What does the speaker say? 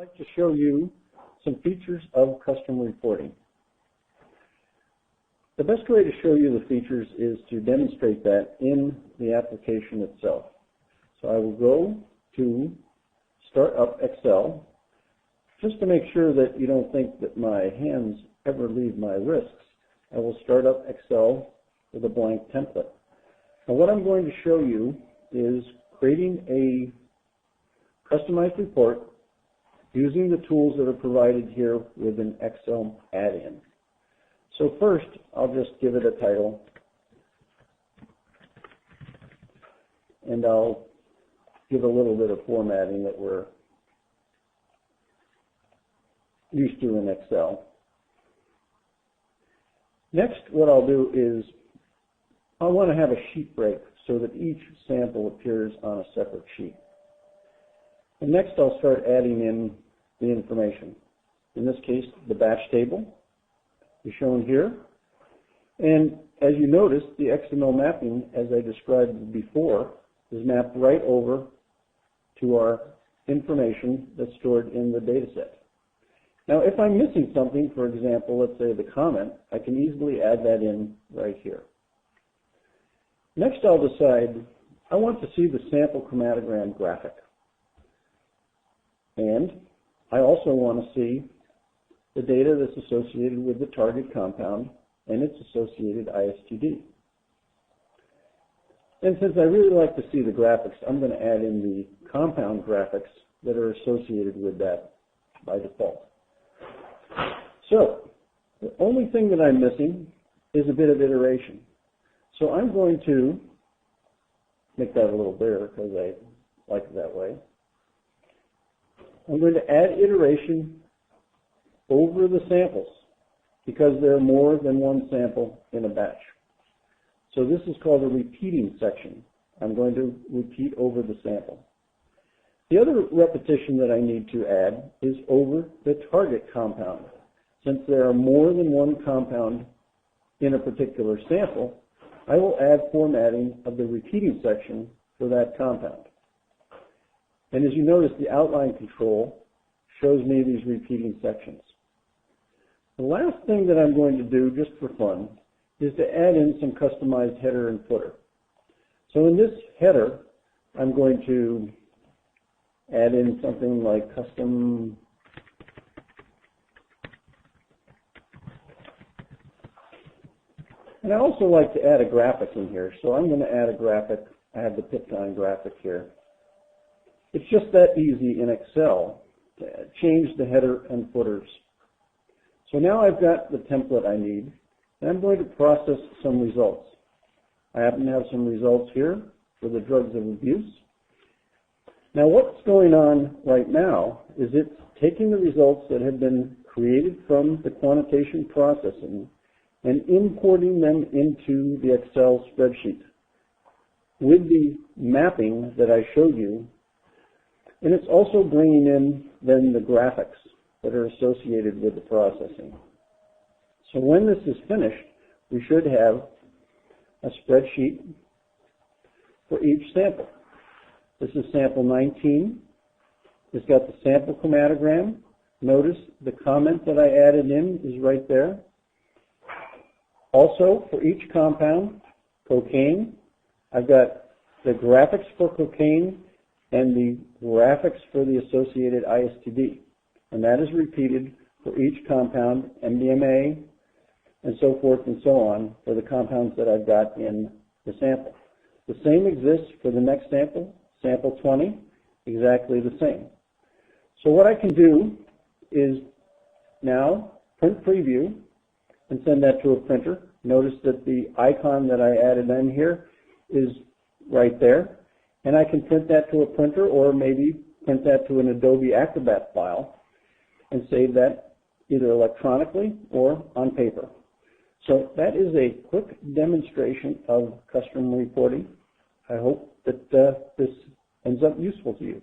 like to show you some features of custom reporting. The best way to show you the features is to demonstrate that in the application itself. So I will go to Start Up Excel. Just to make sure that you don't think that my hands ever leave my wrists, I will start up Excel with a blank template. Now what I'm going to show you is creating a customized report using the tools that are provided here with an Excel add-in. So first, I'll just give it a title, and I'll give a little bit of formatting that we're used to in Excel. Next, what I'll do is I want to have a sheet break so that each sample appears on a separate sheet. And next, I'll start adding in the information. In this case, the batch table is shown here. And as you notice, the XML mapping, as I described before, is mapped right over to our information that's stored in the data set. Now, if I'm missing something, for example, let's say the comment, I can easily add that in right here. Next, I'll decide I want to see the sample chromatogram graphic. And I also want to see the data that's associated with the target compound and its associated ISTD. And since I really like to see the graphics, I'm going to add in the compound graphics that are associated with that by default. So, the only thing that I'm missing is a bit of iteration. So I'm going to make that a little bigger because I like it that way. I'm going to add iteration over the samples because there are more than one sample in a batch. So this is called a repeating section. I'm going to repeat over the sample. The other repetition that I need to add is over the target compound. Since there are more than one compound in a particular sample, I will add formatting of the repeating section for that compound. And as you notice, the outline control shows me these repeating sections. The last thing that I'm going to do, just for fun, is to add in some customized header and footer. So in this header, I'm going to add in something like custom and I also like to add a graphic in here. So I'm going to add a graphic. I have the Piptime graphic here. It's just that easy in Excel to change the header and footers. So now I've got the template I need, and I'm going to process some results. I happen to have some results here for the drugs of abuse. Now what's going on right now is it's taking the results that have been created from the quantitation processing and importing them into the Excel spreadsheet with the mapping that I showed you. And it's also bringing in then the graphics that are associated with the processing. So when this is finished, we should have a spreadsheet for each sample. This is sample 19. It's got the sample chromatogram. Notice the comment that I added in is right there. Also, for each compound, cocaine, I've got the graphics for cocaine and the graphics for the associated ISTD. And that is repeated for each compound, MDMA, and so forth and so on for the compounds that I've got in the sample. The same exists for the next sample, sample 20, exactly the same. So what I can do is now print preview and send that to a printer. Notice that the icon that I added in here is right there. And I can print that to a printer or maybe print that to an Adobe Acrobat file and save that either electronically or on paper. So that is a quick demonstration of custom reporting. I hope that this ends up useful to you.